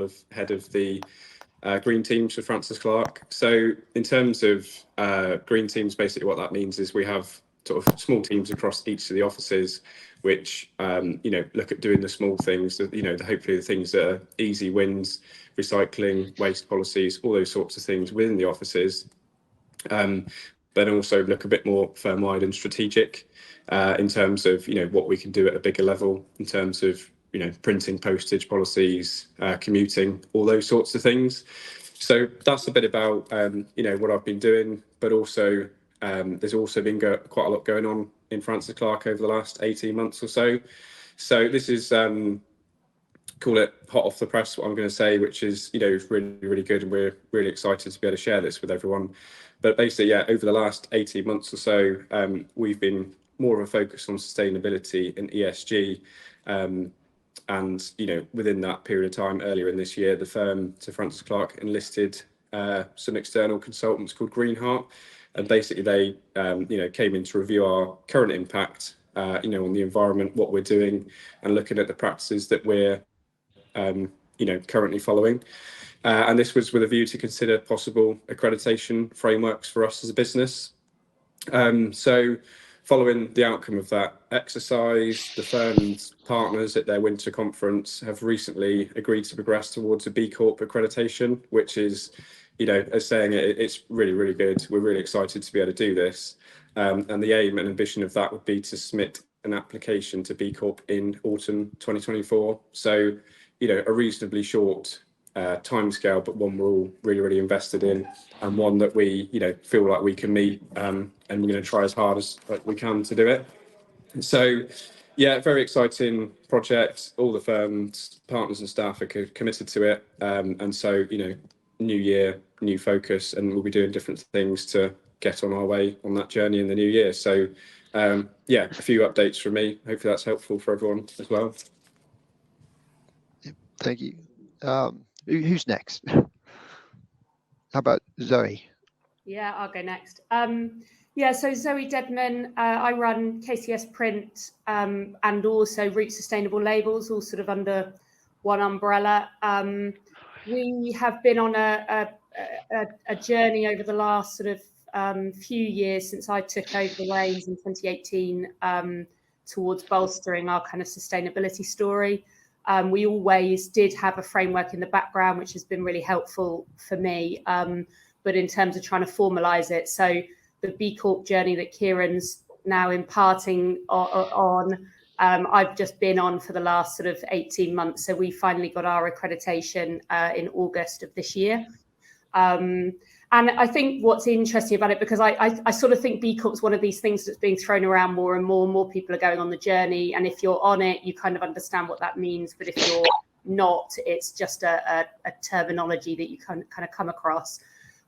of head of the green teams for Francis Clark. So in terms of green teams, basically what that means is we have sort of small teams across each of the offices, which look at doing the small things, hopefully the things that are easy wins, recycling, waste policies, all those sorts of things within the offices. Then also look a bit more firm-wide and strategic in terms of what we can do at a bigger level in terms of printing, postage policies, commuting, all those sorts of things. So that's a bit about what I've been doing, but also there's also been quite a lot going on in Francis Clark over the last 18 months or so. So this is call it hot off the press, what I'm going to say, which is really, really good, and we're really excited to be able to share this with everyone. But basically, over the last 18 months or so, we've been more of a focus on sustainability and ESG. And within that period of time, earlier in this year, the firm, to Francis Clark, enlisted some external consultants called Greenheart, and basically they came in to review our current impact on the environment, what we're doing, and looking at the practices that we're currently following. And this was with a view to consider possible accreditation frameworks for us as a business. So following the outcome of that exercise, the firm's partners at their winter conference have recently agreed to progress towards a B Corp accreditation, which is, as saying it's really, really good. We're really excited to be able to do this. And the aim and ambition of that would be to submit an application to B Corp in autumn 2024. So, a reasonably short timescale, but one we're all really, really invested in, and one that we, feel like we can meet, and we're going to try as hard as we can to do it. So, very exciting project. All the firm's partners and staff are committed to it, and so, new year, new focus, and we'll be doing different things to get on our way on that journey in the new year. So, a few updates from me. Hopefully that's helpful for everyone as well. Thank you. Who's next? How about Zoe? Yeah, I'll go next. So Zoe Deadman, I run KCS Print and also Root Sustainable Labels, all sort of under one umbrella. We have been on a journey over the last sort of few years since I took over the reins in 2018 towards bolstering our kind of sustainability story. We always did have a framework in the background, which has been really helpful for me. But in terms of trying to formalise it, so the B Corp journey that Kieran's now imparting on, I've just been on for the last sort of 18 months. So we finally got our accreditation in August of this year. And I think what's interesting about it, because I sort of think B Corp's one of these things that's being thrown around more and more people are going on the journey. And if you're on it, you kind of understand what that means. But if you're not, it's just a terminology that you kind of come across.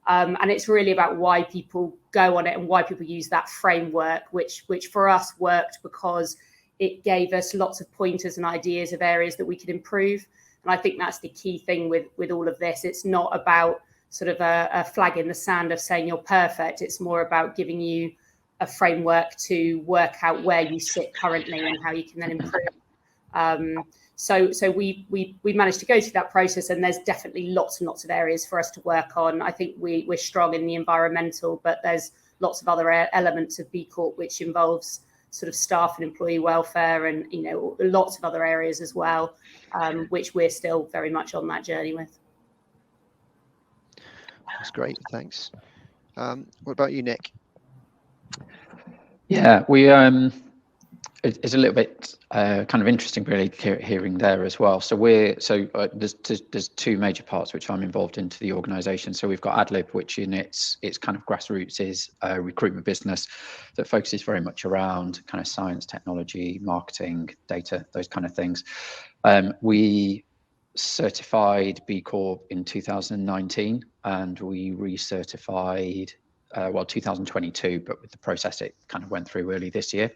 And it's really about why people go on it and why people use that framework, which for us worked because it gave us lots of pointers and ideas of areas that we could improve. And I think that's the key thing with all of this. It's not about sort of a flag in the sand of saying you're perfect. It's more about giving you a framework to work out where you sit currently and how you can then improve. So we managed to go through that process, and there's definitely lots and lots of areas for us to work on. I think we're strong in the environmental, but there's lots of other elements of B Corp which involves sort of staff and employee welfare, and lots of other areas as well, which we're still very much on that journey with. That's great, thanks. What about you, Nick? Yeah, we it's a little bit kind of interesting, really, hearing there as well. So there's two major parts which I'm involved into the organisation. So we've got AdLib, which in its kind of grassroots is a recruitment business that focuses very much around kind of science, technology, marketing, data, those kind of things. We certified B Corp in 2019, and we recertified 2022, but with the process it kind of went through early this year.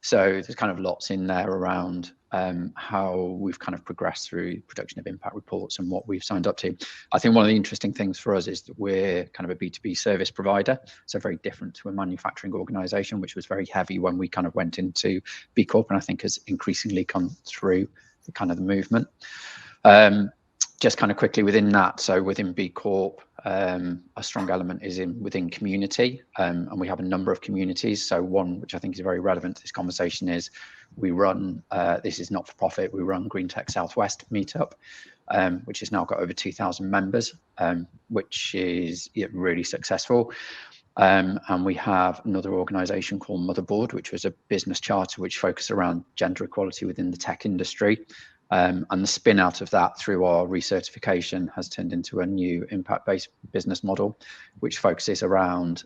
So there's kind of lots in there around how we've kind of progressed through production of impact reports and what we've signed up to. I think one of the interesting things for us is that we're kind of a B2B service provider, so very different to a manufacturing organisation, which was very heavy when we kind of went into B Corp, and I think has increasingly come through the kind of the movement. just kind of quickly within that, so within B Corp, a strong element is within community, and we have a number of communities. So one which I think is very relevant to this conversation is we run, this is not for profit, we run Green Tech Southwest Meetup, which has now got over 2,000 members, which is really successful. And we have another organisation called Motherboard, which was a business charter which focused around gender equality within the tech industry. And the spin out of that through our recertification has turned into a new impact-based business model, which focuses around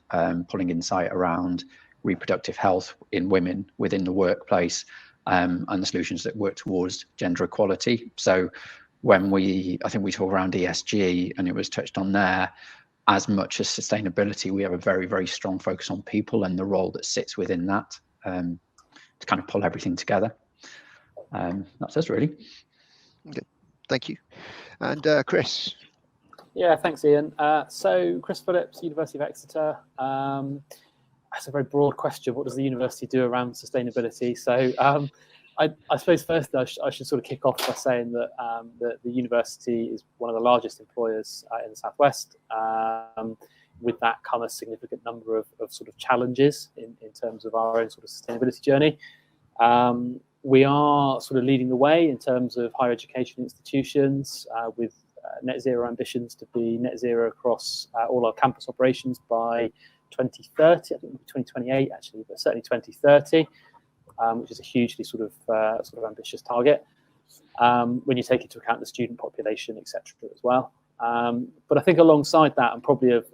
pulling insight around reproductive health in women within the workplace, and the solutions that work towards gender equality. So when I think we talk around ESG, and it was touched on there, as much as sustainability, we have a very, very strong focus on people and the role that sits within that, to kind of pull everything together. That's us really. Okay, thank you. And Chris. Yeah, thanks, Ian. So Chris Phillips, University of Exeter. That's a very broad question. What does the university do around sustainability? So I suppose first I should sort of kick off by saying that the university is one of the largest employers in the Southwest. With that come a significant number of sort of challenges in terms of our own sort of sustainability journey. We are sort of leading the way in terms of higher education institutions with net zero ambitions to be net zero across all our campus operations by 2030, I think 2028 actually, but certainly 2030, which is a hugely sort of ambitious target when you take into account the student population, etc. as well. But I think alongside that, and probably of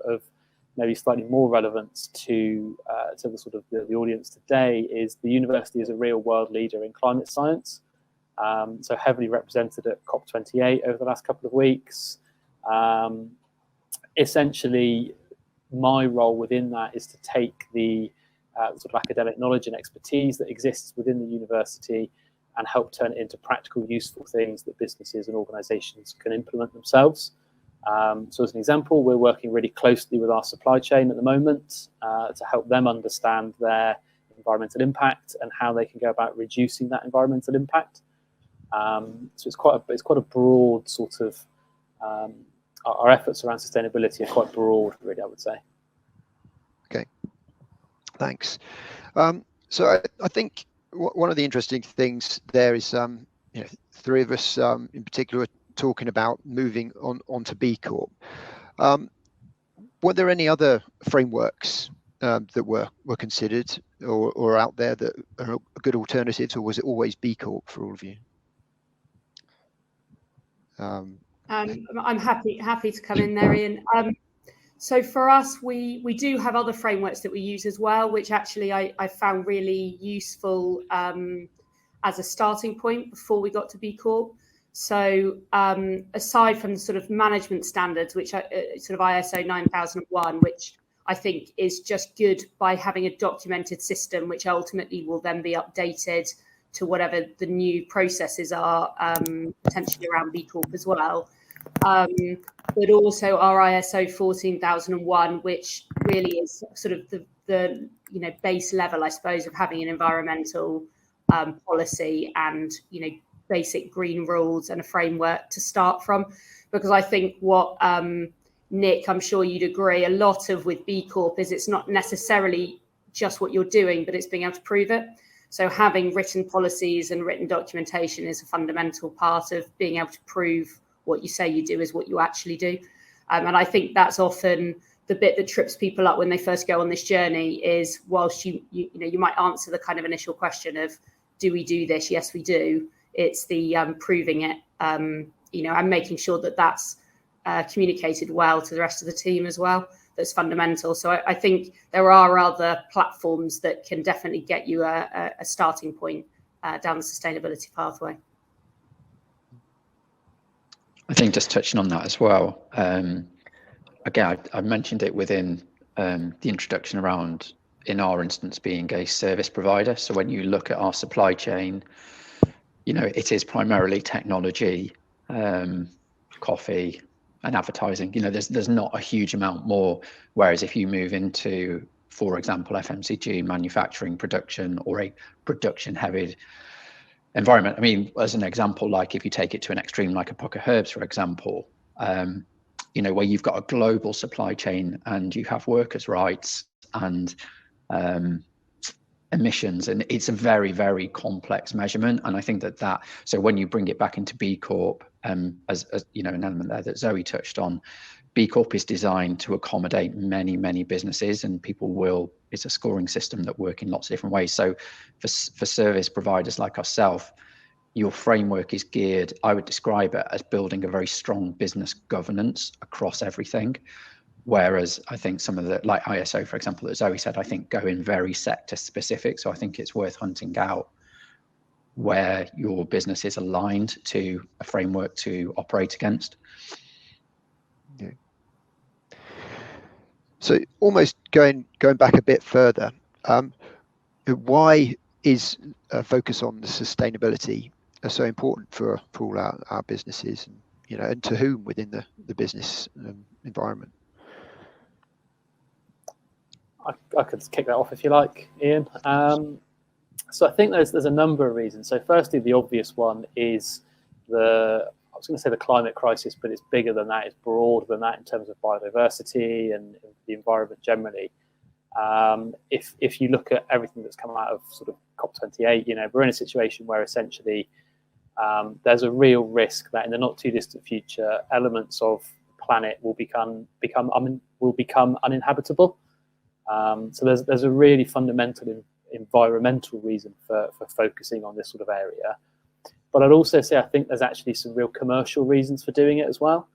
maybe slightly more relevance to the sort of the audience today, is the university is a real world leader in climate science. So heavily represented at COP28 over the last couple of weeks. Essentially, my role within that is to take the sort of academic knowledge and expertise that exists within the university and help turn it into practical, useful things that businesses and organisations can implement themselves. So as an example, we're working really closely with our supply chain at the moment to help them understand their environmental impact and how they can go about reducing that environmental impact. So it's quite a broad sort of, our efforts around sustainability are quite broad, really, I would say. Okay, thanks. So I think one of the interesting things there is, three of us in particular talking about moving on to B Corp. Were there any other frameworks that were considered or out there that are good alternatives, or was it always B Corp for all of you? I'm happy to come in there, Ian. So for us, we do have other frameworks that we use as well, which actually I found really useful as a starting point before we got to B Corp. So aside from the sort of management standards, which are sort of ISO 9001, which I think is just good by having a documented system, which ultimately will then be updated to whatever the new processes are, potentially around B Corp as well. But also our ISO 14001, which really is sort of the base level, I suppose, of having an environmental policy and basic green rules and a framework to start from. Because I think what Nick, I'm sure you'd agree, a lot of with B Corp is it's not necessarily just what you're doing, but it's being able to prove it. So having written policies and written documentation is a fundamental part of being able to prove what you say you do is what you actually do. And I think that's often the bit that trips people up when they first go on this journey is, whilst you might answer the kind of initial question of, do we do this? Yes, we do. It's the proving it, and making sure that that's communicated well to the rest of the team as well. That's fundamental. So I think there are other platforms that can definitely get you a starting point down the sustainability pathway. I think just touching on that as well. Again, I mentioned it within the introduction around, in our instance, being a service provider. So when you look at our supply chain, it is primarily technology, coffee, and advertising. There's not a huge amount more. Whereas if you move into, for example, FMCG, manufacturing, production, or a production-heavy environment. I mean, as an example, like if you take it to an extreme, like a pocket herbs, for example, you know, where you've got a global supply chain and you have workers' rights and emissions, and it's a very, very complex measurement. And I think that so when you bring it back into B Corp, as you know, an element there that Zoe touched on, B Corp is designed to accommodate many, many businesses, and it's a scoring system that work in lots of different ways. So for service providers like ourselves, your framework is geared, I would describe it as building a very strong business governance across everything. Whereas I think some of the, like ISO, for example, that Zoe said, I think go in very sector specific. So I think it's worth hunting out where your business is aligned to a framework to operate against. Yeah. So almost going back a bit further, why is a focus on the sustainability so important for all our businesses, and you know, and to whom within the business environment? I could kick that off if you like, Ian. So I think there's a number of reasons. So firstly, the obvious one is I was going to say the climate crisis, but it's bigger than that. It's broader than that in terms of biodiversity and the environment generally. If you look at everything that's come out of sort of COP28, you know, we're in a situation where essentially there's a real risk that in the not too distant future, elements of the planet will become uninhabitable. So there's a really fundamental environmental reason for focusing on this sort of area. But I'd also say I think there's actually some real commercial reasons for doing it as well.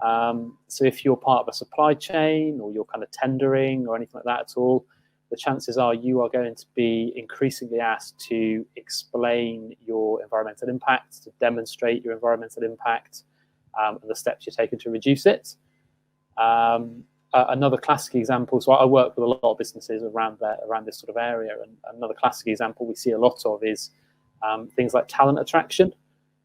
So if you're part of a supply chain or you're kind of tendering or anything like that at all, the chances are you are going to be increasingly asked to explain your environmental impact, to demonstrate your environmental impact, and the steps you're taking to reduce it. Another classic example, so I work with a lot of businesses around this sort of area, and another classic example we see a lot of is things like talent attraction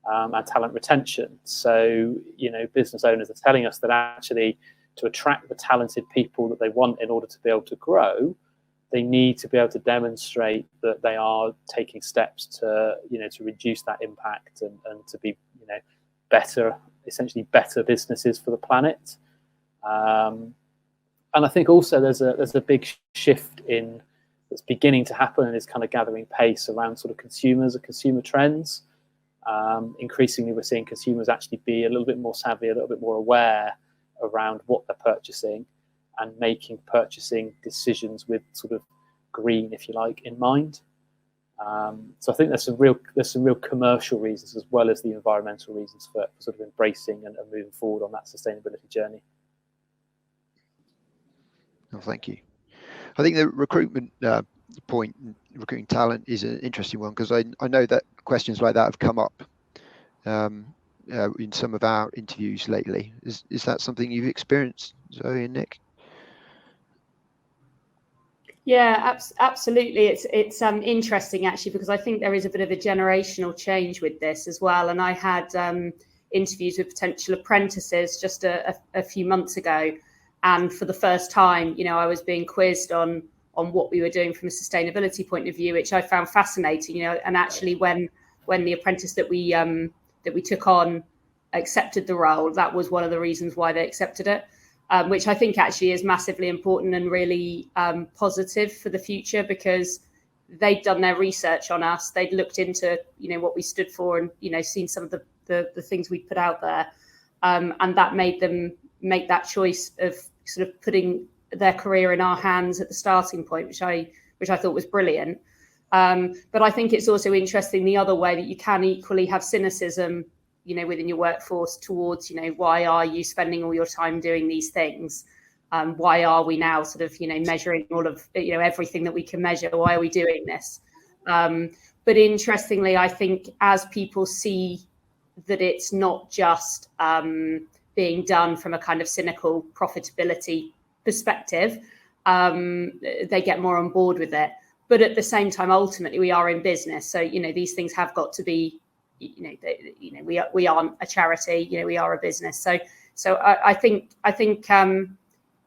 and talent retention. So, you know, business owners are telling us that actually to attract the talented people that they want in order to be able to grow, they need to be able to demonstrate that they are taking steps to, you know, to reduce that impact and to be, you know, essentially better businesses for the planet. And I think also there's a big shift that's beginning to happen and is kind of gathering pace around sort of consumers and consumer trends. Increasingly, we're seeing consumers actually be a little bit more savvy, a little bit more aware around what they're purchasing and making purchasing decisions with sort of green, if you like, in mind. So I think there's some real commercial reasons as well as the environmental reasons for sort of embracing and moving forward on that sustainability journey. Oh, thank you. I think the recruitment point, recruiting talent, is an interesting one because I know that questions like that have come up in some of our interviews lately. Is that something you've experienced, Zoe and Nick? Yeah, absolutely. It's interesting actually, because I think there is a bit of a generational change with this as well. And I had interviews with potential apprentices just a few months ago, and for the first time, you know, I was being quizzed on what we were doing from a sustainability point of view, which I found fascinating. You know, and actually when the apprentice that we took on accepted the role, that was one of the reasons why they accepted it. Which I think actually is massively important and really positive for the future, because they'd done their research on us. They'd looked into, you know, what we stood for and, you know, seen some of the things we put out there. And that made them make that choice of sort of putting their career in our hands at the starting point, which I thought was brilliant. But I think it's also interesting the other way, that you can equally have cynicism, you know, within your workforce towards, you know, why are you spending all your time doing these things? Why are we now sort of, you know, measuring all of, you know, everything that we can measure? Why are we doing this? But interestingly, I think as people see that it's not just being done from a kind of cynical profitability perspective, they get more on board with it. But at the same time, ultimately, we are in business. So, you know, these things have got to be, we aren't a charity, you know, we are a business. So I think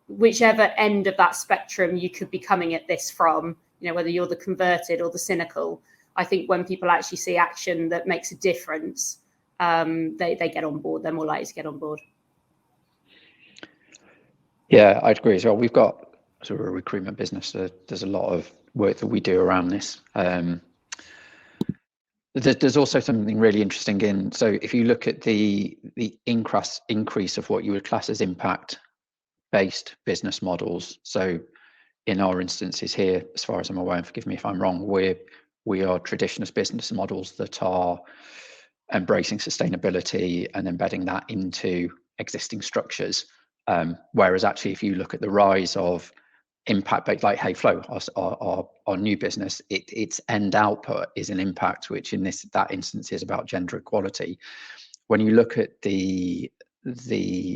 whichever end of that spectrum you could be coming at this from, you know, whether you're the converted or the cynical, I think when people actually see action that makes a difference, they get on board. They're more likely to get on board. Yeah, I'd agree as well. We've got sort of a recruitment business. There's a lot of work that we do around this. There's also something really interesting in, so if you look at the increase of what you would class as impact-based business models, so in our instances here, as far as I'm aware, and forgive me if I'm wrong, we are traditionalist business models that are embracing sustainability and embedding that into existing structures. Whereas actually, if you look at the rise of impact-based, like HeyFlow, our new business, its end output is an impact, which in that instance is about gender equality. When you look at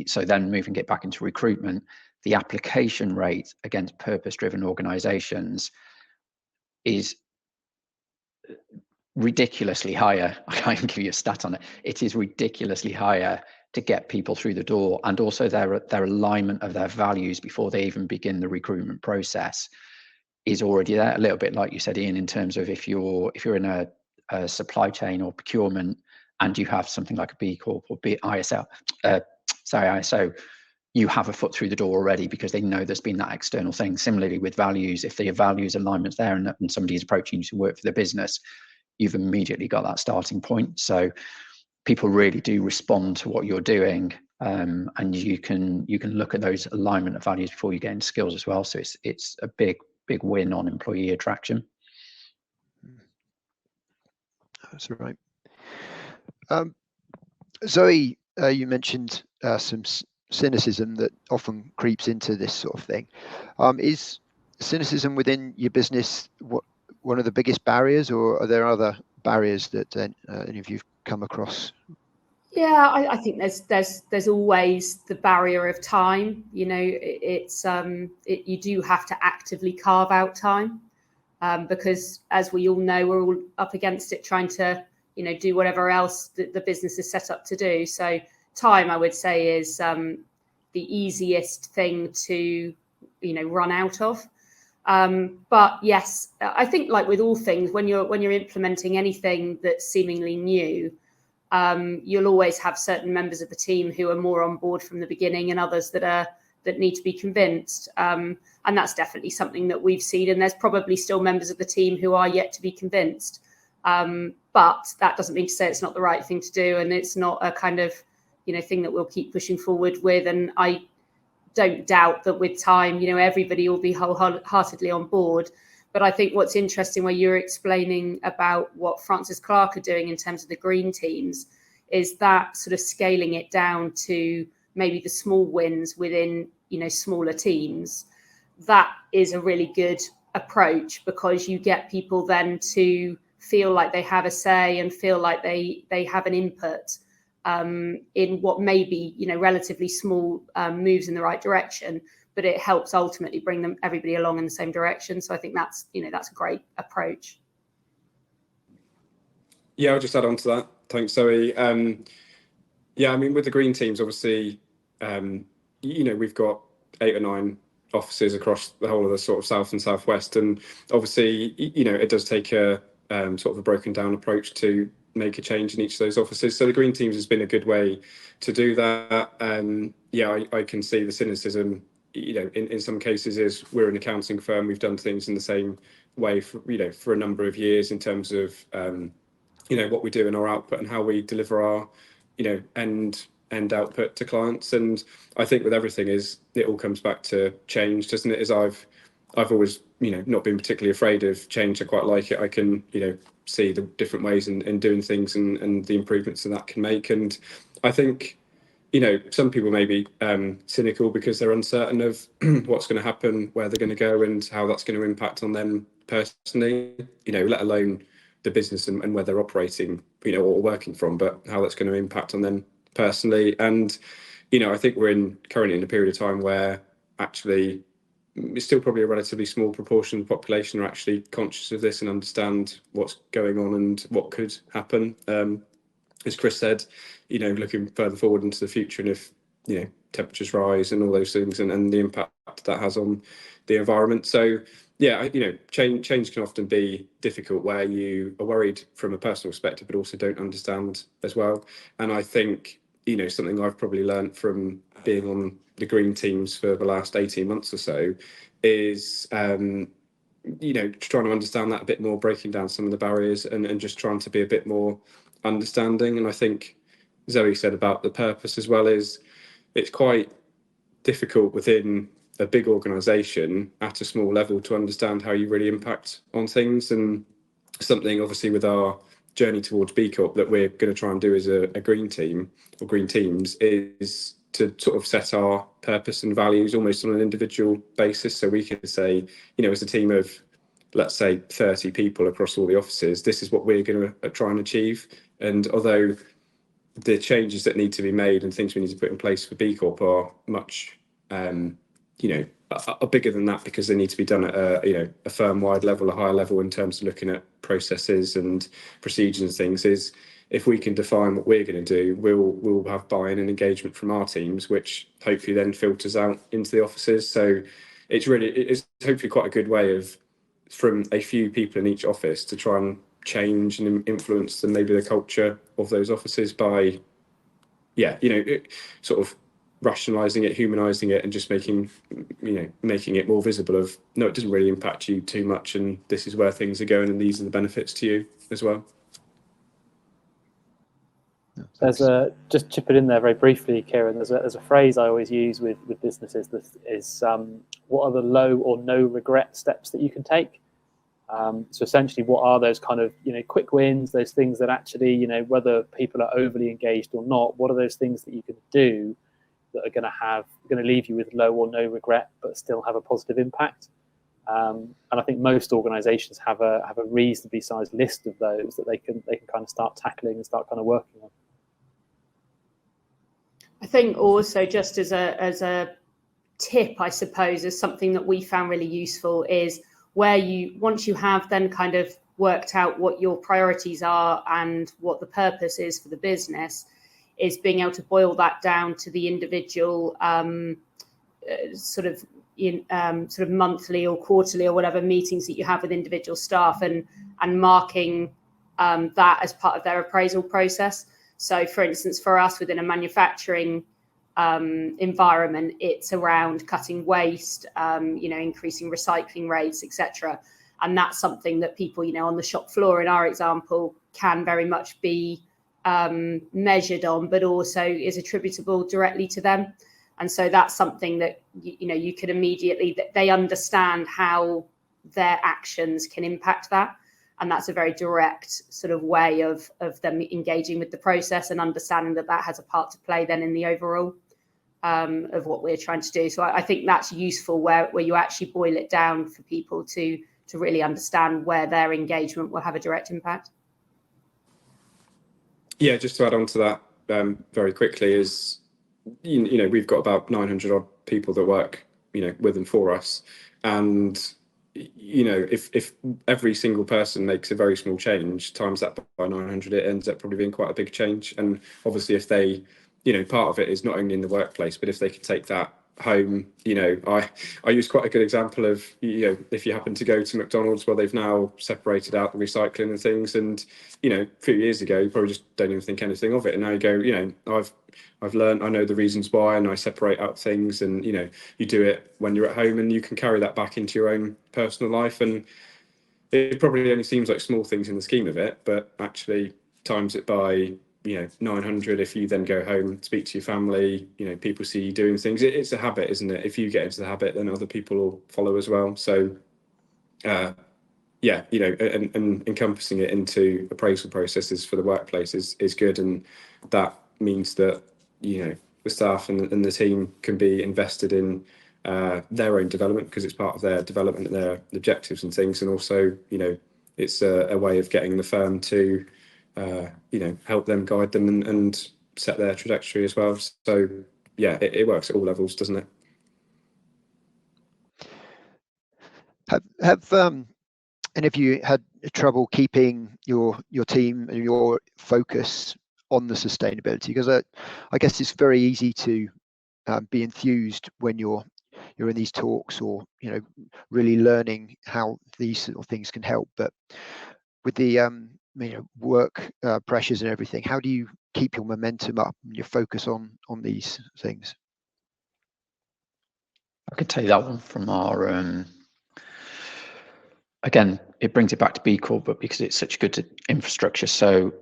so then moving it back into recruitment, the application rate against purpose-driven organizations is ridiculously higher. I can't even give you a stat on it. It is ridiculously higher to get people through the door, and also their alignment of their values before they even begin the recruitment process is already there. A little bit like you said, Ian, in terms of if you're in a supply chain or procurement and you have something like a B Corp or ISO, you have a foot through the door already because they know there's been that external thing. Similarly with values, if the values alignment's there and somebody is approaching you to work for the business, you've immediately got that starting point. So people really do respond to what you're doing, and you can look at those alignment of values before you get into skills as well. So it's a big win on employee attraction. That's right. Zoe, you mentioned some cynicism that often creeps into this sort of thing. Is cynicism within your business one of the biggest barriers, or are there other barriers that any of you've come across? Yeah, I think there's always the barrier of time. You know, you do have to actively carve out time, because as we all know, we're all up against it trying to, you know, do whatever else the business is set up to do. So time, I would say, is the easiest thing to, you know, run out of. But yes, I think like with all things, when you're implementing anything that's seemingly new, you'll always have certain members of the team who are more on board from the beginning and others that need to be convinced. And that's definitely something that we've seen. And there's probably still members of the team who are yet to be convinced. But that doesn't mean to say it's not the right thing to do. And it's not a kind of, you know, thing that we'll keep pushing forward with. And I don't doubt that with time, you know, everybody will be wholeheartedly on board. But I think what's interesting where you're explaining about what Francis Clark are doing in terms of the green teams is that sort of scaling it down to maybe the small wins within, you know, smaller teams. That is a really good approach because you get people then to feel like they have a say and feel like they have an input in what may be, you know, relatively small moves in the right direction, but it helps ultimately bring everybody along in the same direction. So I think that's, you know, that's a great approach. Yeah, I'll just add on to that. Thanks, Zoe. Yeah, I mean, with the green teams, obviously, you know, we've got 8 or 9 offices across the whole of the sort of south and southwest, and obviously, you know, it does take a sort of a broken down approach to make a change in each of those offices. So the green teams has been a good way to do that. Yeah, I can see the cynicism, you know, in some cases is we're an accounting firm. We've done things in the same way for, you know, for a number of years in terms of, you know, what we do in our output and how we deliver our, you know, end output to clients. And I think with everything is it all comes back to change, doesn't it? As I've always, you know, not been particularly afraid of change. I quite like it. I can, you know, see the different ways in doing things and the improvements that can make. And I think, you know, some people may be cynical because they're uncertain of what's going to happen, where they're going to go and how that's going to impact on them personally, you know, let alone the business and where they're operating, you know, or working from, but how that's going to impact on them personally. And, you know, I think we're currently in a period of time where actually it's still probably a relatively small proportion of the population are actually conscious of this and understand what's going on and what could happen. As Chris said, you know, looking further forward into the future, and if, you know, temperatures rise and all those things and the impact that has on the environment. So yeah, change can often be difficult where you are worried from a personal perspective, but also don't understand as well. And I think, something I've probably learned from being on the green teams for the last 18 months or so is, trying to understand that a bit more, breaking down some of the barriers and just trying to be a bit more understanding. And I think Zoe said about the purpose as well is it's quite difficult within a big organization at a small level to understand how you really impact on things. And something obviously with our journey towards B Corp that we're going to try and do as a green team or green teams is to sort of set our purpose and values almost on an individual basis. So we can say, as a team of, let's say, 30 people across all the offices, this is what we're going to try and achieve. And although the changes that need to be made and things we need to put in place for B Corp are much, are bigger than that because they need to be done at a firm-wide level, a higher level in terms of looking at processes and procedures and things. Is if we can define what we're going to do, we'll have buy-in and engagement from our teams, which hopefully then filters out into the offices. So it's hopefully quite a good way of, from a few people in each office, to try and change and influence maybe the culture of those offices by, sort of rationalizing it, humanizing it, and just making it more visible of, no, it doesn't really impact you too much, and this is where things are going, and these are the benefits to you as well. There's just chip it in there very briefly, Kieran. There's a phrase I always use with businesses that is, what are the low or no regret steps that you can take? So essentially, what are those kind of quick wins, those things that actually whether people are overly engaged or not, what are those things that you can do that are going to leave you with low or no regret, but still have a positive impact? And I think most organisations have a reasonably sized list of those that they can kind of start tackling and start kind of working on. I think also, just as a tip, I suppose, is something that we found really useful is where once you have then kind of worked out what your priorities are and what the purpose is for the business, is being able to boil that down to the individual sort of monthly or quarterly or whatever meetings that you have with individual staff, and marking that as part of their appraisal process. So, for instance, for us within a manufacturing environment, it's around cutting waste, increasing recycling rates, etc. And that's something that people, on the shop floor, in our example, can very much be measured on, but also is attributable directly to them. And so that's something that you could immediately, that they understand how their actions can impact that. And that's a very direct sort of way of them engaging with the process and understanding that has a part to play then in the overall of what we're trying to do. So I think that's useful where you actually boil it down for people to really understand where their engagement will have a direct impact. Yeah, just to add on to that very quickly is, we've got about 900 odd people that work, with and for us. And if every single person makes a very small change, times that by 900, it ends up probably being quite a big change. And obviously, if they, part of it is not only in the workplace, but if they could take that home, I use quite a good example of, if you happen to go to McDonald's, where they've now separated out the recycling and things, and a few years ago you probably just don't even think anything of it, and now you go, I've learned, I know the reasons why, and I separate out things, and you do it when you're at home, and you can carry that back into your own personal life. And it probably only seems like small things in the scheme of it, but actually times it by 900. If you then go home, speak to your family, people see you doing things. It's a habit, isn't it? If you get into the habit, then other people will follow as well. So and encompassing it into appraisal processes for the workplace is good, and that means that the staff and the team can be invested in their own development, because it's part of their development and their objectives and things. And also it's a way of getting the firm to help them, guide them, and set their trajectory as well. So yeah, it works at all levels, doesn't it? Have any of you had trouble keeping your team and your focus on the sustainability? Because I guess it's very easy to be enthused when you're you're in these talks, or really learning how these sort of things can help. But with the work pressures and everything, how do you keep your momentum up and your focus on these things? I could take that one from our again, it brings it back to B Corp, but because it's such good infrastructure. So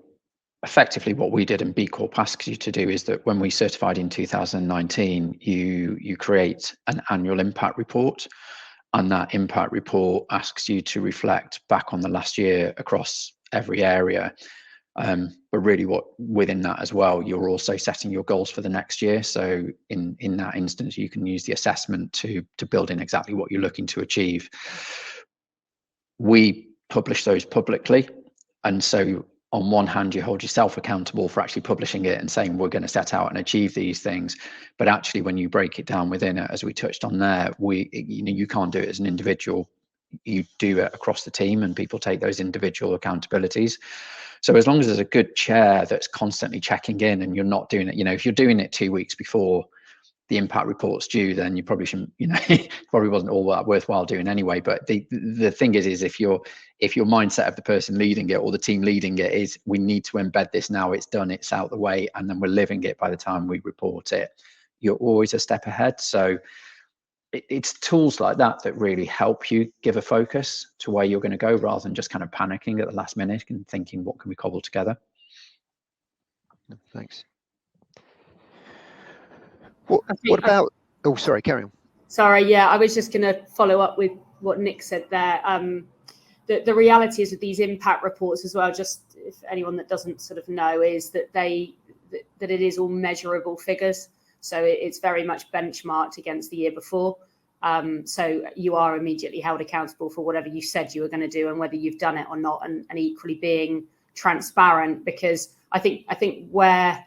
effectively what we did and B Corp asks you to do is that when we certified in 2019, you create an annual impact report, and that impact report asks you to reflect back on the last year across every area. But really within that as well, you're also setting your goals for the next year. So in that instance, you can use the assessment to build in exactly what you're looking to achieve. We publish those publicly, and so on one hand, you hold yourself accountable for actually publishing it and saying we're going to set out and achieve these things. But actually, when you break it down within it, as we touched on there, you can't do it as an individual. You do it across the team, and people take those individual accountabilities. So as long as there's a good chair that's constantly checking in, and you're not doing it, if you're doing it 2 weeks before the impact report's due, then you probably shouldn't, probably wasn't all that worthwhile doing anyway. But the thing is if your mindset of the person leading it or the team leading it is, we need to embed this now, it's done, it's out the way, and then we're living it by the time we report it, you're always a step ahead. So it's tools like that that really help you give a focus to where you're going to go, rather than just kind of panicking at the last minute and thinking, what can we cobble together? Thanks. What about, oh, sorry, carry on. Sorry, yeah, I was just going to follow up with what Nick said there. The reality is with these impact reports as well, just if anyone that doesn't sort of know, is that that it is all measurable figures. So it's very much benchmarked against the year before. So you are immediately held accountable for whatever you said you were going to do and whether you've done it or not, and equally being transparent, because I think where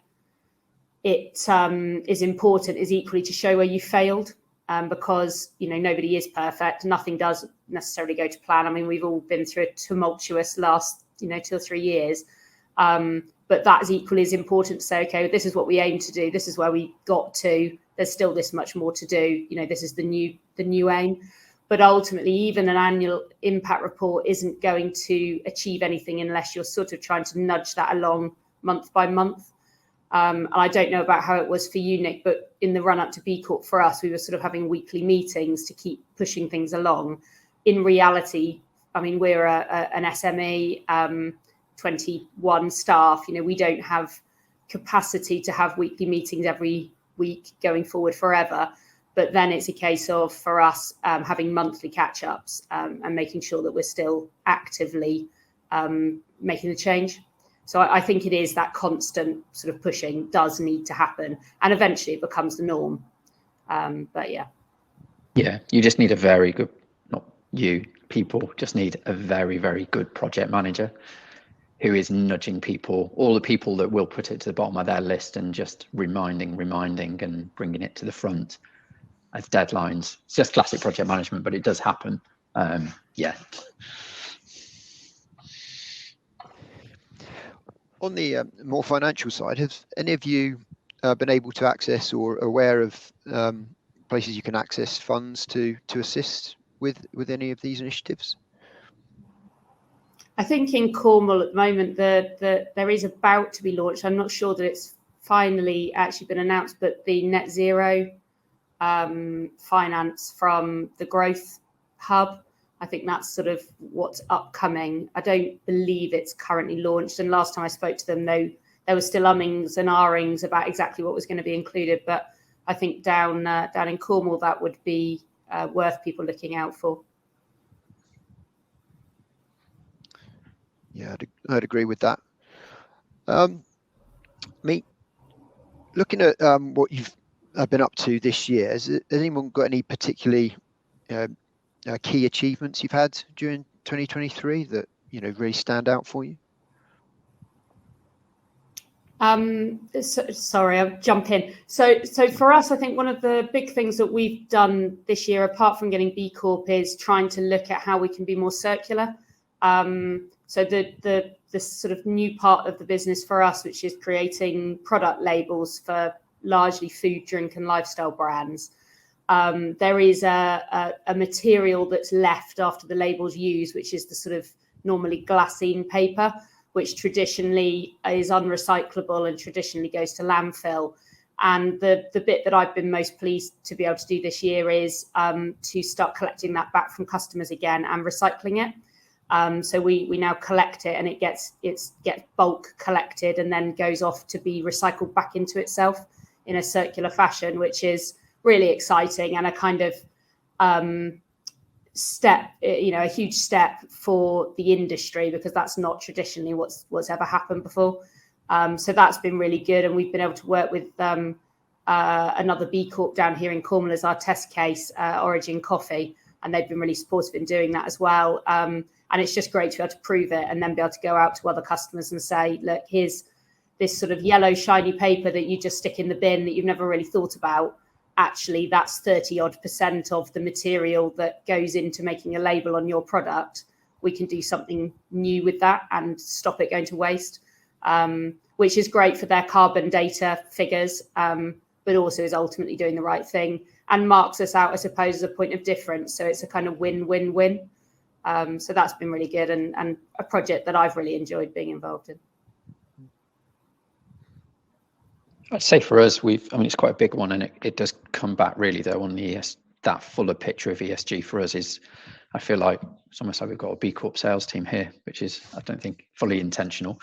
it is important is equally to show where you failed, because nobody is perfect. Nothing does necessarily go to plan. I mean, we've all been through a tumultuous last 2 or 3 years, but that is equally as important to say, okay, this is what we aim to do. This is where we got to. There's still this much more to do. This is the new aim. But ultimately, even an annual impact report isn't going to achieve anything unless you're sort of trying to nudge that along month by month. And I don't know about how it was for you, Nick, but in the run up to B Corp for us, we were sort of having weekly meetings to keep pushing things along. In reality, I mean, we're an SME, 21 staff. We don't have capacity to have weekly meetings every week going forward forever. But then it's a case of, for us, having monthly catch-ups and making sure that we're still actively making the change. So I think it is that constant sort of pushing does need to happen, and eventually it becomes the norm. But yeah. Yeah, you just need a very good, people just need a very, very good project manager who is nudging people, all the people that will put it to the bottom of their list, and just reminding and bringing it to the front as deadlines. It's just classic project management, but it does happen. Yeah. On the more financial side, have any of you been able to access or aware of places you can access funds to assist with any of these initiatives? I think in Cornwall at the moment, there is about to be launched. I'm not sure that it's finally actually been announced, but the net zero finance from the Growth Hub. I think that's sort of what's upcoming. I don't believe it's currently launched. And last time I spoke to them, there were still ummings and ahhings about exactly what was going to be included. But I think down in Cornwall, that would be worth people looking out for. Yeah, I'd agree with that. Looking at what you've been up to this year, has anyone got any particularly key achievements you've had during 2023 that really stand out for you? Sorry, I'll jump in. So for us, I think one of the big things that we've done this year, apart from getting B Corp, is trying to look at how we can be more circular. So the sort of new part of the business for us, which is creating product labels for largely food, drink, and lifestyle brands. there is a material that's left after the label's used, which is the sort of normally glassine paper, which traditionally is unrecyclable and traditionally goes to landfill. And the bit that I've been most pleased to be able to do this year is to start collecting that back from customers again and recycling it. So we now collect it, and it gets bulk collected and then goes off to be recycled back into itself in a circular fashion, which is really exciting and a kind of step, a huge step for the industry, because that's not traditionally what's ever happened before. So that's been really good, and we've been able to work with another B Corp down here in Cornwall as our test case, Origin Coffee, and they've been really supportive in doing that as well. And it's just great to be able to prove it and then be able to go out to other customers and say, look, here's this sort of yellow shiny paper that you just stick in the bin that you've never really thought about. Actually, that's 30% of the material that goes into making a label on your product. We can do something new with that and stop it going to waste, which is great for their carbon data figures, but also is ultimately doing the right thing and marks us out, I suppose, as a point of difference. So it's a kind of win-win-win. So that's been really good, and a project that I've really enjoyed being involved in. I'd say for us, it's quite a big one, and it does come back really though on the that fuller picture of ESG for us is, I feel like it's almost like we've got a B Corp sales team here, which is, I don't think, fully intentional.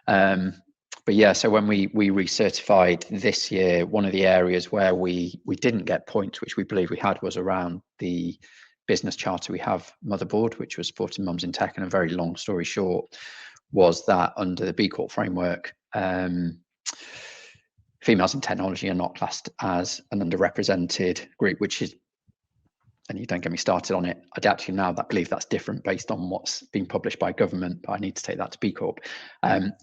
But yeah, so when we recertified this year, one of the areas where we didn't get points, which we believe we had, was around the business charter we have, Motherboard, which was supporting mums in tech. And a very long story short was that under the B Corp framework, females in technology are not classed as an underrepresented group, which is, and you don't get me started on it, I'd actually now believe that's different based on what's being published by government, but I need to take that to B Corp.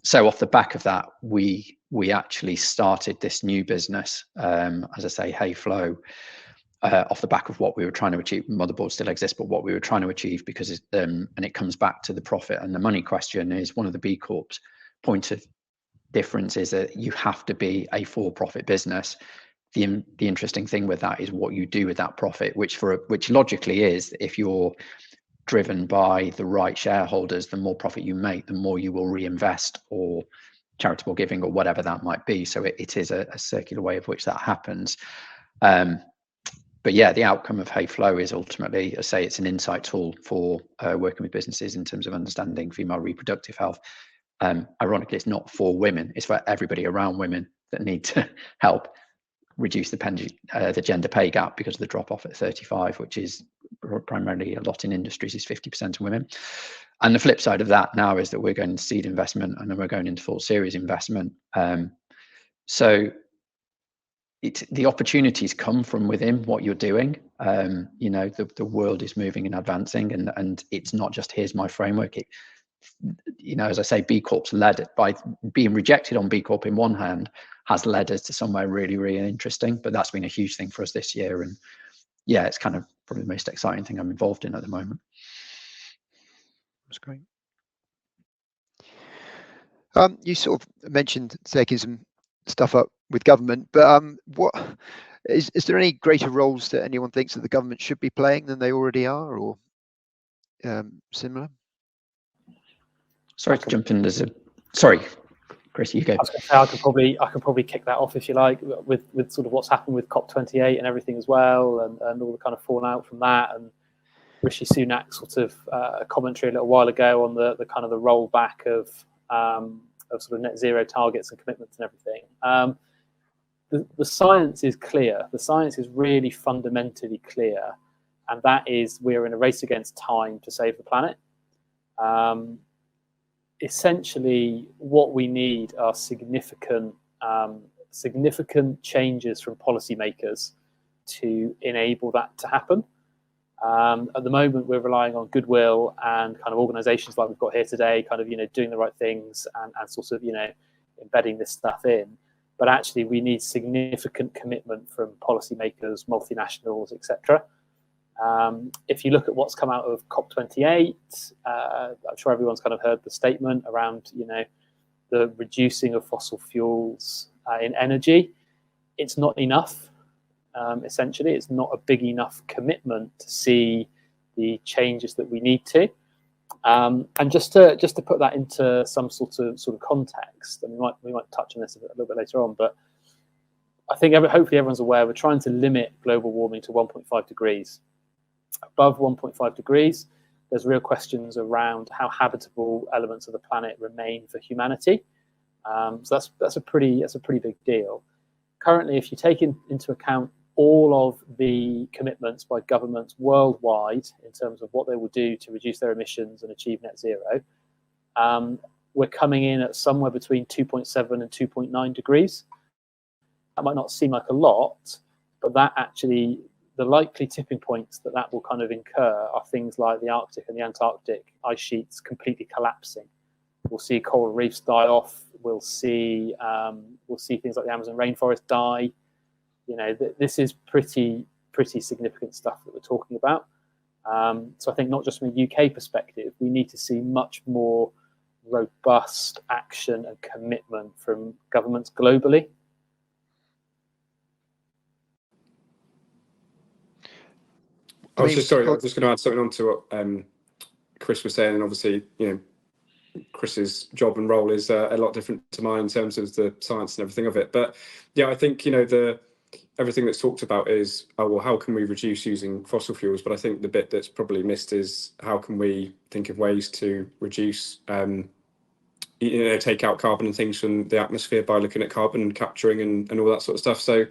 So off the back of that, we actually started this new business, as I say, HeyFlow, off the back of what we were trying to achieve. Motherboard still exists, but what we were trying to achieve, because and it comes back to the profit and the money question, is one of the B Corp's point of difference is that you have to be a for-profit business. The interesting thing with that is what you do with that profit, which logically is, if you're driven by the right shareholders, the more profit you make, the more you will reinvest or charitable giving or whatever that might be. So it is a circular way of which that happens. But yeah, the outcome of HeyFlow is ultimately, I say, it's an insight tool for working with businesses in terms of understanding female reproductive health. Ironically, it's not for women, it's for everybody around women that need to help reduce the gender pay gap because of the drop off at 35, which is primarily a lot in industries, is 50% of women. And the flip side of that now is that we're going into seed investment, and then we're going into full series investment. So the opportunities come from within what you're doing. The world is moving and advancing, and it's not just here's my framework. As I say, B Corp's led it by being rejected on B Corp in one hand, has led us to somewhere really, really interesting. But that's been a huge thing for us this year. And yeah, it's kind of probably the most exciting thing I'm involved in at the moment. That's great. You sort of mentioned taking some stuff up with government, but what is there any greater roles that anyone thinks that the government should be playing than they already are, or similar? Sorry to jump in. Sorry, Chris, you go. I was going to say, I could probably kick that off if you like, with sort of what's happened with COP28 and everything as well, and all the kind of fallout from that, and Rishi Sunak sort of commentary a little while ago on the kind of the rollback of sort of net zero targets and commitments and everything. The science is clear. The science is really fundamentally clear, and that is we're in a race against time to save the planet. Essentially, what we need are significant changes from policymakers to enable that to happen. At the moment, we're relying on goodwill and kind of organisations like we've got here today, kind of doing the right things and sort of embedding this stuff in. But actually, we need significant commitment from policymakers, multinationals, etc. If you look at what's come out of COP28, I'm sure everyone's kind of heard the statement around, the reducing of fossil fuels in energy. It's not enough. Essentially, it's not a big enough commitment to see the changes that we need to. And just to put that into some sort of context, and we might touch on this a little bit later on, but I think hopefully everyone's aware we're trying to limit global warming to 1.5 degrees. Above 1.5 degrees, there's real questions around how habitable elements of the planet remain for humanity. So that's a pretty big deal. Currently, if you take into account all of the commitments by governments worldwide in terms of what they will do to reduce their emissions and achieve net zero, we're coming in at somewhere between 2.7 and 2.9 degrees. That might not seem like a lot, but that actually, the likely tipping points that will kind of incur are things like the Arctic and the Antarctic ice sheets completely collapsing. We'll see coral reefs die off. We'll see things like the Amazon rainforest die. You know, this is pretty significant stuff that we're talking about. So I think not just from a UK perspective, we need to see much more robust action and commitment from governments globally. I was just going to add something on to what Chris was saying, and obviously, you know, Chris's job and role is a lot different to mine in terms of the science and everything of it. But yeah, I think, you know, everything that's talked about is, oh, well, how can we reduce using fossil fuels? But I think the bit that's probably missed is how can we think of ways to reduce, you know, take out carbon and things from the atmosphere by looking at carbon capturing and all that sort of stuff. So,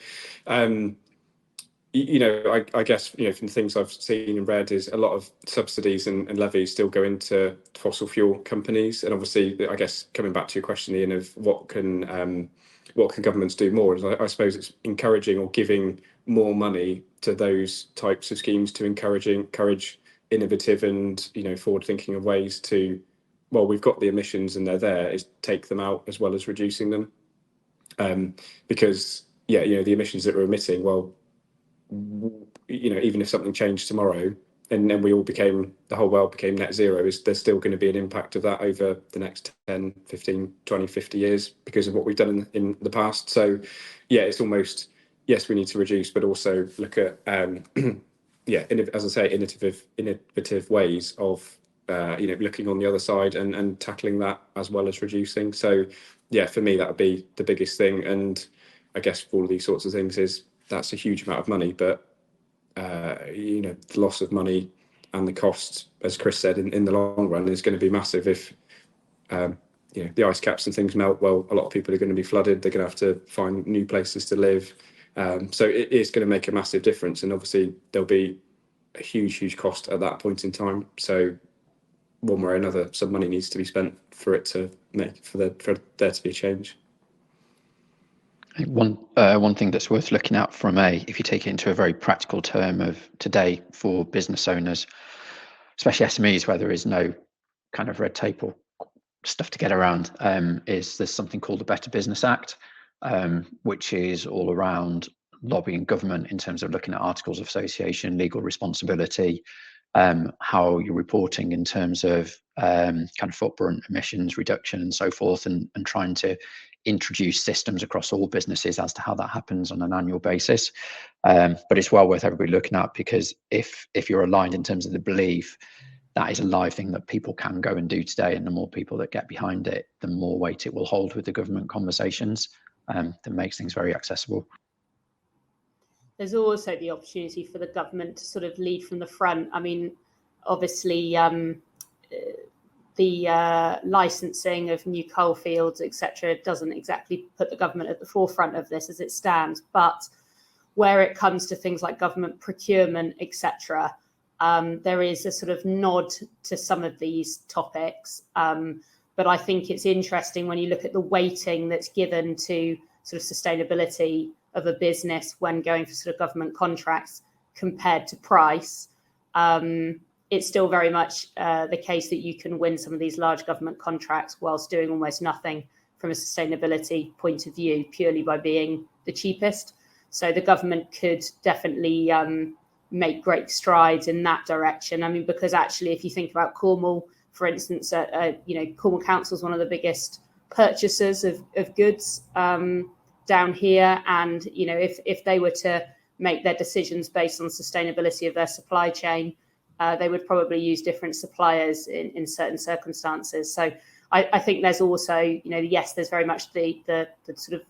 you know, I guess, you know, from the things I've seen and read is a lot of subsidies and levies still go into fossil fuel companies. And obviously, I guess, coming back to your question, Ian, of what can governments do more? I suppose it's encouraging or giving more money to those types of schemes to encourage innovative and, you know, forward thinking of ways to, well, we've got the emissions and they're there, is take them out as well as reducing them. Because, yeah, you know, the emissions that we're emitting, well, you know, even if something changed tomorrow and then the whole world became net zero, there's still going to be an impact of that over the next 10, 15, 20, 50 years because of what we've done in the past. So yeah, it's almost, yes, we need to reduce, but also look at, yeah, as I say, innovative ways of, you know, looking on the other side and tackling that as well as reducing. So yeah, for me, that would be the biggest thing. And I guess for all of these sorts of things that's a huge amount of money, but you know, the loss of money and the cost, as Chris said, in the long run is going to be massive. If you know, the ice caps and things melt, well, a lot of people are going to be flooded. They're going to have to find new places to live. So it is going to make a massive difference, and obviously there'll be a huge cost at that point in time. So one way or another, some money needs to be spent for it to for there to be a change. One thing that's worth looking at if you take it into a very practical term of today for business owners, especially SMEs, where there is no kind of red tape or stuff to get around, is there's something called the Better Business Act, which is all around lobbying government in terms of looking at articles of association, legal responsibility, how you're reporting in terms of kind of footprint emissions reduction and so forth, and trying to introduce systems across all businesses as to how that happens on an annual basis. But it's well worth everybody looking at, because if you're aligned in terms of the belief, that is a live thing that people can go and do today, and the more people that get behind it, the more weight it will hold with the government conversations. That makes things very accessible. There's also the opportunity for the government to sort of lead from the front. I mean, obviously, the licensing of new coal fields, etc., doesn't exactly put the government at the forefront of this as it stands. But where it comes to things like government procurement, etc., there is a sort of nod to some of these topics. But I think it's interesting when you look at the weighting that's given to sort of sustainability of a business when going for sort of government contracts compared to price. It's still very much the case that you can win some of these large government contracts whilst doing almost nothing from a sustainability point of view, purely by being the cheapest. So the government could definitely make great strides in that direction. I mean, because actually, if you think about Cornwall, for instance, you know, Cornwall Council is one of the biggest purchasers of goods down here, and you know, if they were to make their decisions based on sustainability of their supply chain, they would probably use different suppliers in certain circumstances. So I think there's also, yes, there's very much the sort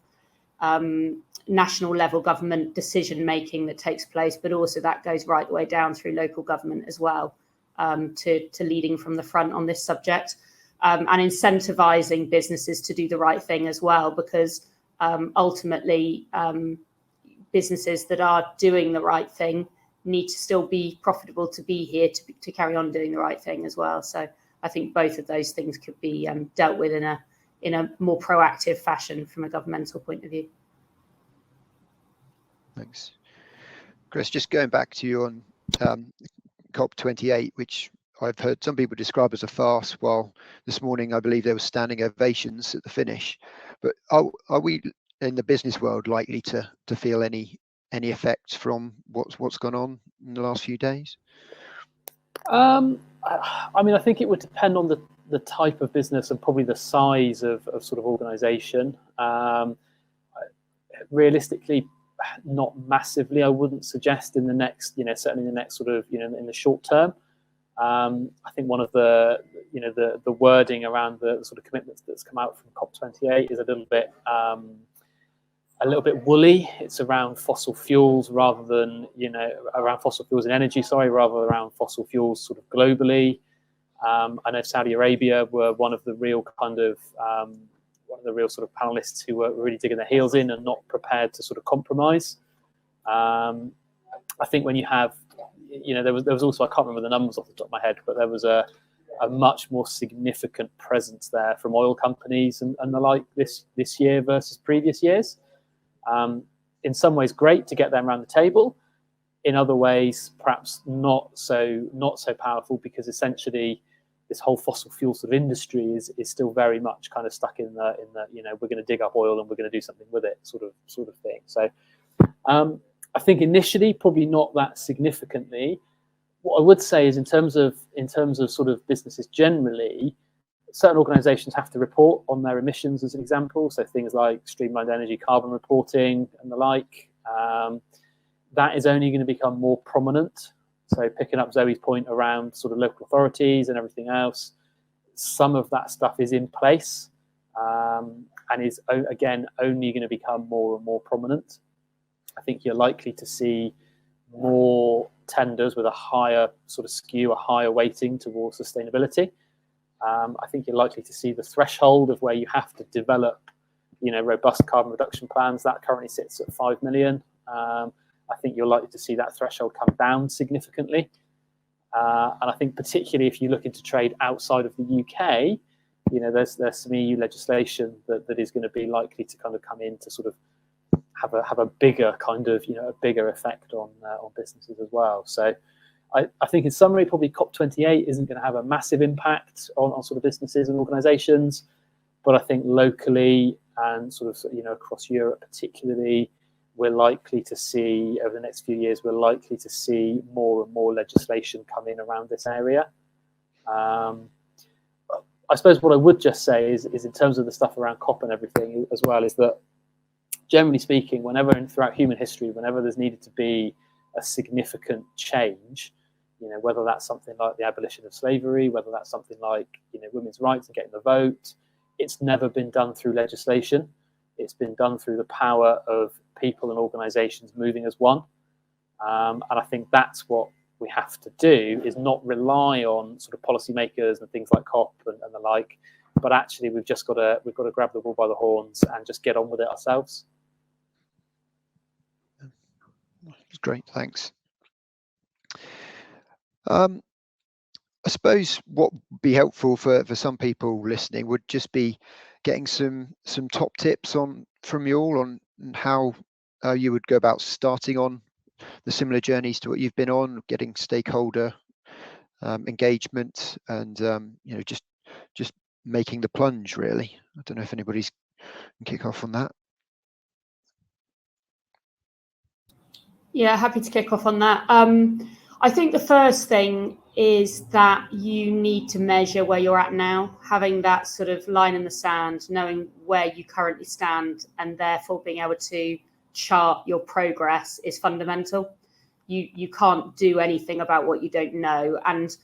of national level government decision making that takes place, but also that goes right the way down through local government as well, to leading from the front on this subject, and incentivizing businesses to do the right thing as well, because ultimately businesses that are doing the right thing need to still be profitable to be here to carry on doing the right thing as well. So I think both of those things could be dealt with in a more proactive fashion from a governmental point of view. Thanks. Chris, just going back to you on COP28, which I've heard some people describe as a farce, while this morning I believe there were standing ovations at the finish. But are we in the business world likely to feel any effects from what's gone on in the last few days? I mean, I think it would depend on the type of business and probably the size of sort of organisation. Realistically, not massively. I wouldn't suggest in the next, certainly in the next sort of, in the short term. I think one of the wording around the sort of commitments that's come out from COP28 is a little bit woolly. It's around fossil fuels rather than, around fossil fuels and energy, rather than around fossil fuels sort of globally. I know Saudi Arabia were one of the real sort of panelists who were really digging their heels in and not prepared to sort of compromise. I think when you have, there was also, I can't remember the numbers off the top of my head, but there was a much more significant presence there from oil companies and the like this year versus previous years. In some ways, great to get them around the table. In other ways, perhaps not so powerful, because essentially this whole fossil fuel sort of industry is still very much kind of stuck in the we're going to dig up oil and we're going to do something with it sort of thing. So I think initially probably not that significantly. What I would say is in terms of sort of businesses generally, certain organisations have to report on their emissions as an example. So things like streamlined energy carbon reporting and the like. That is only going to become more prominent. So picking up Zoe's point around sort of local authorities and everything else, some of that stuff is in place, and is again only going to become more and more prominent. I think you're likely to see more tenders with a higher sort of skew, a higher weighting towards sustainability. I think you're likely to see the threshold of where you have to develop, robust carbon reduction plans that currently sits at 5 million. I think you're likely to see that threshold come down significantly. And I think particularly if you look into trade outside of the UK, there's some EU legislation that is going to be likely to kind of come in to sort of have a bigger kind of, a bigger effect on businesses as well. So I think in summary, probably COP28 isn't going to have a massive impact on sort of businesses and organisations, but I think locally and sort of, across Europe particularly, we're likely to see, over the next few years, we're likely to see more and more legislation come in around this area. I suppose what I would just say is in terms of the stuff around COP and everything as well, is that generally speaking, whenever throughout human history, whenever there's needed to be a significant change, whether that's something like the abolition of slavery, whether that's something like, women's rights and getting the vote, it's never been done through legislation. It's been done through the power of people and organisations moving as one. And I think that's what we have to do, is not rely on sort of policymakers and things like COP and the like, but actually we've got to grab the bull by the horns and just get on with it ourselves. That's great, thanks. I suppose what would be helpful for some people listening would just be getting some top tips from you all on how you would go about starting on the similar journeys to what you've been on, getting stakeholder engagement, and just making the plunge, really. I don't know if anybody's can kick off on that. Yeah, happy to kick off on that. I think the first thing is that you need to measure where you're at now, having that sort of line in the sand, knowing where you currently stand, and therefore being able to chart your progress is fundamental. You can't do anything about what you don't know, and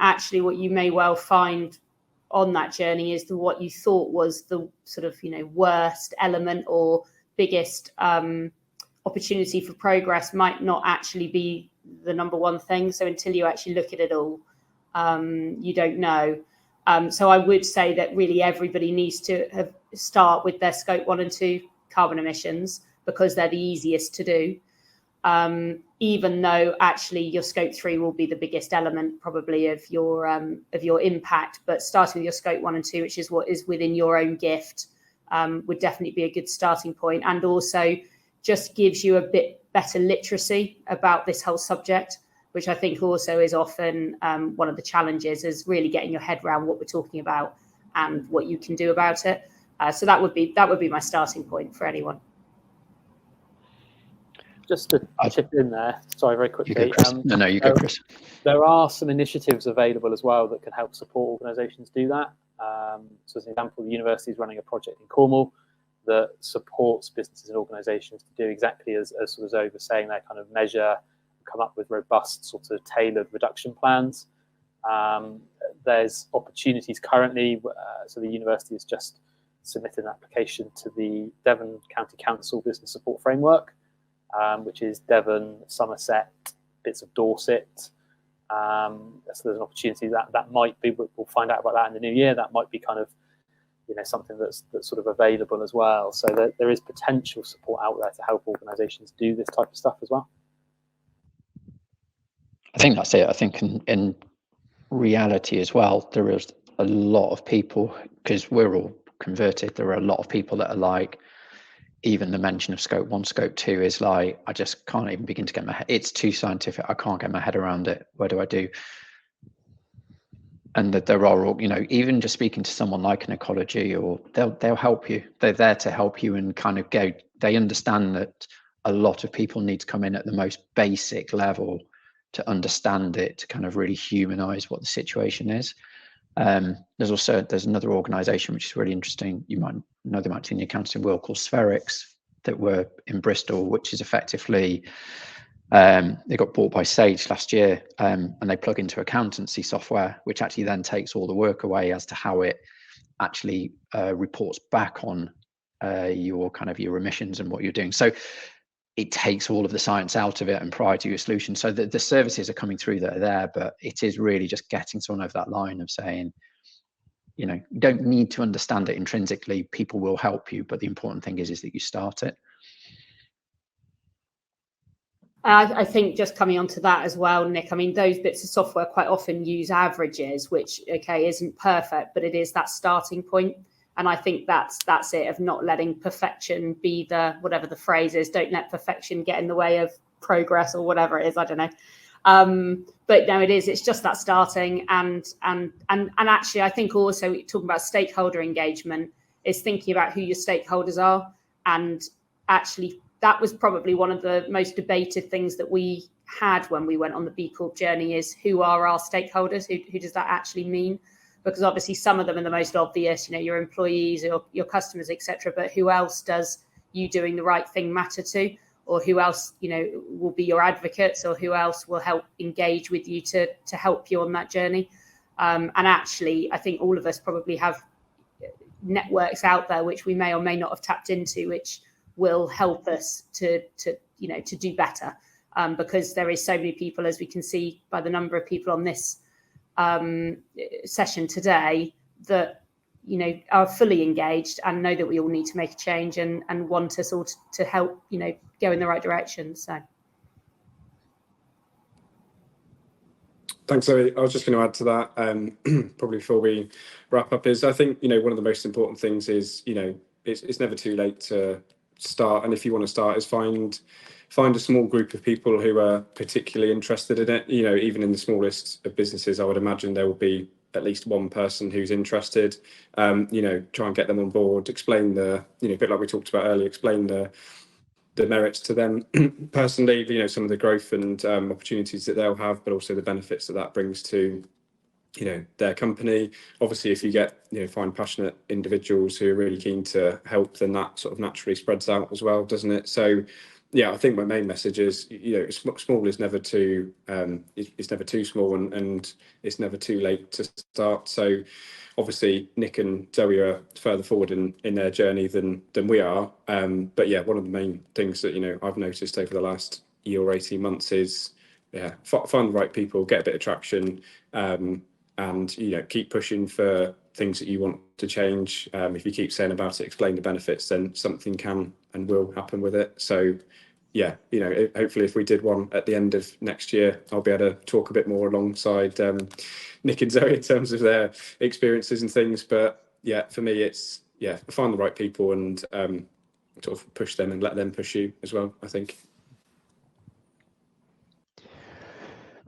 actually what you may well find on that journey is that what you thought was the sort of worst element or biggest opportunity for progress might not actually be the number one thing. So until you actually look at it all, you don't know. So I would say that really everybody needs to start with their scope 1 and 2 carbon emissions, because they're the easiest to do. Even though actually your scope 3 will be the biggest element probably of your impact, but starting with your scope 1 and 2, which is what is within your own gift, would definitely be a good starting point, and also just gives you a bit better literacy about this whole subject, which I think also is often one of the challenges, is really getting your head around what we're talking about and what you can do about it. So that would be my starting point for anyone. Just to chip in there, sorry, very quickly. You go, Chris. No, you go, Chris. There are some initiatives available as well that can help support organisations do that. So as an example, the university is running a project in Cornwall that supports businesses and organisations to do exactly as sort of Zoe was saying, they kind of measure, come up with robust sort of tailored reduction plans. There's opportunities currently, so the university has just submitted an application to the Devon County Council Business Support Framework, which is Devon, Somerset, bits of Dorset. So there's an opportunity that might be, we'll find out about that in the new year, that might be kind of something that's sort of available as well. So there is potential support out there to help organisations do this type of stuff as well. I think that's it. I think in reality as well, there is a lot of people, because we're all converted, there are a lot of people that are like, even the mention of scope 1, scope 2 is like, I just can't even begin to get my head, it's too scientific, I can't get my head around it, what do I do? And that there are, even just speaking to someone like an ecology, or they'll help you, they're there to help you and kind of go, they understand that a lot of people need to come in at the most basic level to understand it, to kind of really humanize what the situation is. There's another organization which is really interesting, you might know them actually in the accounting world, called Spherics, that were in Bristol, which is effectively they got bought by Sage last year, and they plug into accountancy software, which actually then takes all the work away as to how it actually reports back on your emissions and what you're doing. So it takes all of the science out of it and prior to your solution. So the services are coming through that are there, but it is really just getting someone over that line of saying, you don't need to understand it intrinsically, people will help you, but the important thing is that you start it. I think just coming onto that as well, Nick, I mean, those bits of software quite often use averages, which, okay, isn't perfect, but it is that starting point. And I think that's it, of not letting perfection be the, whatever the phrase is, don't let perfection get in the way of progress or whatever it is, I don't know. But no, it's just that starting. And actually, I think also talking about stakeholder engagement is thinking about who your stakeholders are. And actually, that was probably one of the most debated things that we had when we went on the B Corp journey, is who are our stakeholders? Who does that actually mean? Because obviously some of them are the most obvious, your employees or your customers, etc. But who else does you doing the right thing matter to? Or who else, will be your advocates, or who else will help engage with you to help you on that journey? And actually, I think all of us probably have networks out there which we may or may not have tapped into, which will help us to do better, because there is so many people, as we can see by the number of people on this session today, that are fully engaged and know that we all need to make a change and want us all to help go in the right direction. So thanks, Zoe. I was just going to add to that, probably before we wrap up, is I think one of the most important things is it's never too late to start, and if you want to start, is find a small group of people who are particularly interested in it. Even in the smallest of businesses, I would imagine there will be at least one person who's interested. Try and get them on board, explain the a bit like we talked about earlier, explain the merits to them personally, some of the growth and opportunities that they'll have, but also the benefits that brings to their company. Obviously, if you get find passionate individuals who are really keen to help, then that sort of naturally spreads out as well, doesn't it? So yeah, I think my main message is small is never too it's never too small, and it's never too late to start. So obviously Nick and Zoe are further forward in their journey than we are, but yeah, one of the main things that I've noticed over the last year or 18 months is find the right people, get a bit of traction, and keep pushing for things that you want to change. If you keep saying about it, explain the benefits, then something can and will happen with it. So yeah, hopefully if we did one at the end of next year, I'll be able to talk a bit more alongside Nick and Zoe in terms of their experiences and things. But yeah, for me, it's find the right people and sort of push them and let them push you as well, I think.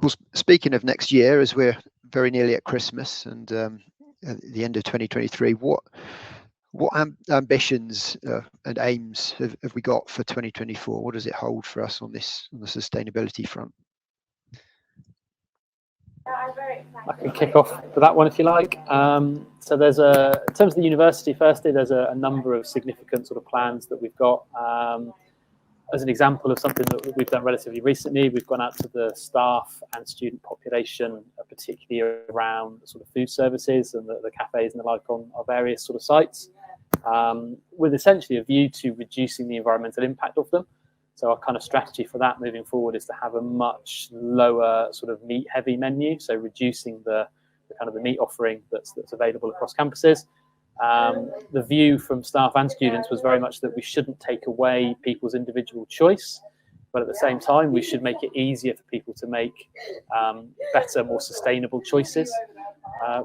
Well, speaking of next year, as we're very nearly at Christmas and at the end of 2023, what ambitions and aims have we got for 2024? What does it hold for us on the sustainability front? I can kick off for that one if you like. So there's in terms of the university, firstly, there's a number of significant sort of plans that we've got. As an example of something that we've done relatively recently, we've gone out to the staff and student population, particularly around sort of food services and the cafes and the like on our various sort of sites, with essentially a view to reducing the environmental impact of them. So our kind of strategy for that moving forward is to have a much lower sort of meat heavy menu, so reducing the kind of the meat offering that's available across campuses. The view from staff and students was very much that we shouldn't take away people's individual choice, but at the same time we should make it easier for people to make better, more sustainable choices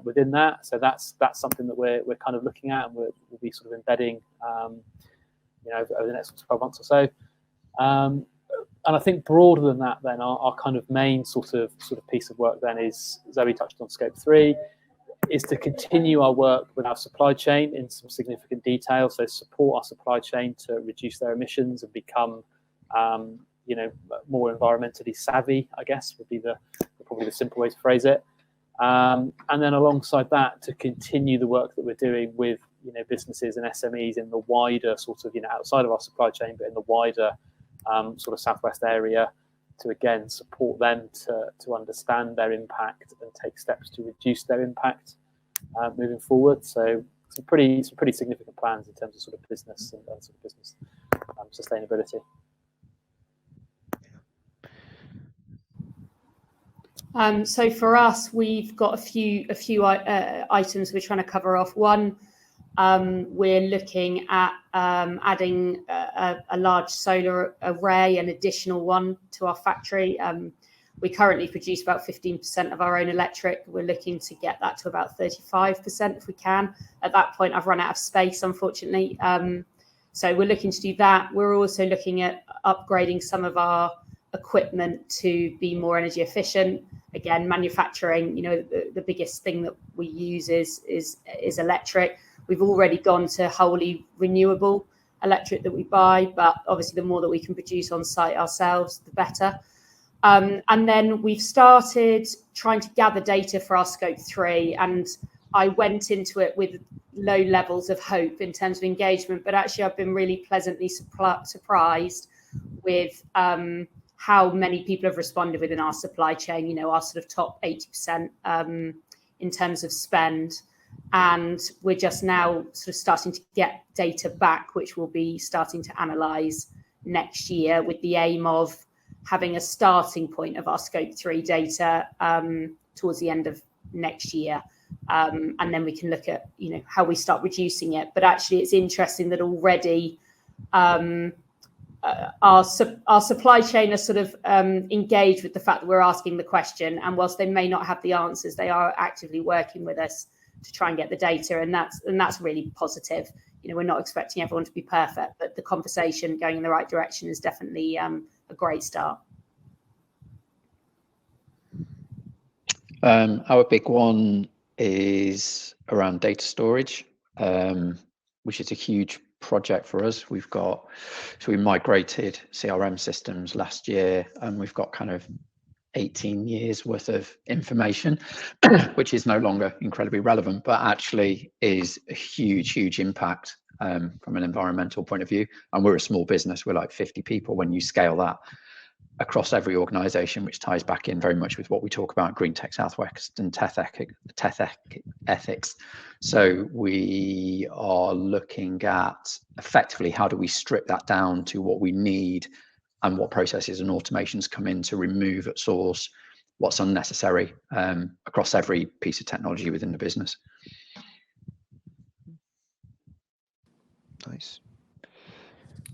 within that. So that's something that we're kind of looking at, and we'll be sort of embedding over the next 12 months or so. And I think broader than that, then our kind of main sort of piece of work then is, Zoe touched on scope 3, is to continue our work with our supply chain in some significant detail. So support our supply chain to reduce their emissions and become, more environmentally savvy, I guess, would be probably the simple way to phrase it. And then alongside that, to continue the work that we're doing with businesses and SMEs in the wider sort of outside of our supply chain, but in the wider sort of southwest area, to again support them to understand their impact and take steps to reduce their impact moving forward. So some pretty significant plans in terms of sort of business and sort of business sustainability. So for us, we've got a few items we're trying to cover off. One, we're looking at adding a large solar array, an additional one to our factory. We currently produce about 15% of our own electric. We're looking to get that to about 35% if we can. At that point, I've run out of space, unfortunately. So we're looking to do that. We're also looking at upgrading some of our equipment to be more energy efficient. Again, manufacturing, the biggest thing that we use is electric. We've already gone to wholly renewable electric that we buy, but obviously the more that we can produce on site ourselves, the better. And then we've started trying to gather data for our scope 3, and I went into it with low levels of hope in terms of engagement, but actually I've been really pleasantly surprised with how many people have responded within our supply chain, our sort of top 80% in terms of spend. And we're just now sort of starting to get data back, which we'll be starting to analyse next year, with the aim of having a starting point of our scope 3 data towards the end of next year. And then we can look at, how we start reducing it. But actually, it's interesting that already our supply chain are sort of engaged with the fact that we're asking the question. And whilst they may not have the answers, they are actively working with us to try and get the data. And that's really positive. We're not expecting everyone to be perfect, but the conversation going in the right direction is definitely a great start. Our big one is around data storage, which is a huge project for us. So we migrated CRM systems last year, and we've got kind of 18 years worth of information, which is no longer incredibly relevant, but actually is a huge impact from an environmental point of view. And we're a small business, we're like 50 people. When you scale that across every organization, which ties back in very much with what we talk about Green Tech Southwest and Tech ethics. So we are looking at effectively how do we strip that down to what we need and what processes and automations come in to remove at source what's unnecessary across every piece of technology within the business. Nice.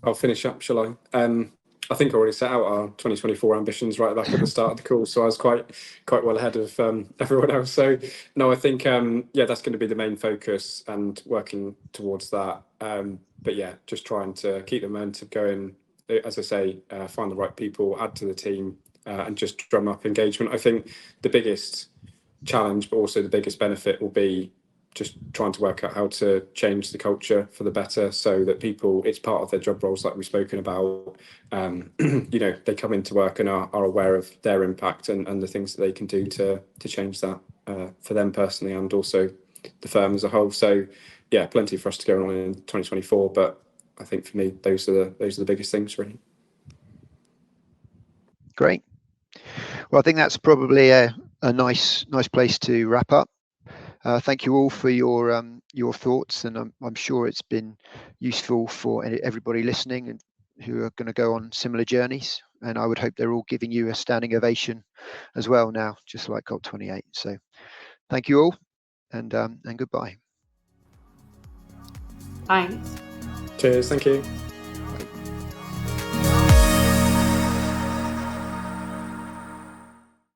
I'll finish up, shall I? I think I already set out our 2024 ambitions right back at the start of the call, so I was quite well ahead of everyone else. So no, I think yeah, that's going to be the main focus and working towards that. But yeah, just trying to keep the momentum going. As I say, find the right people, add to the team, and just drum up engagement. I think the biggest challenge, but also the biggest benefit, will be just trying to work out how to change the culture for the better, so that people, it's part of their job roles, like we've spoken about. You know, they come into work and are aware of their impact and the things that they can do to change that for them personally and also the firm as a whole. So yeah, plenty for us to go on in 2024, but I think for me, those are the biggest things, really. Great. Well, I think that's probably a nice place to wrap up. Thank you all for your thoughts, and I'm sure it's been useful for everybody listening and who are going to go on similar journeys. And I would hope they're all giving you a standing ovation as well now, just like COP28. So thank you all, and goodbye. Thanks. Cheers. Thank you.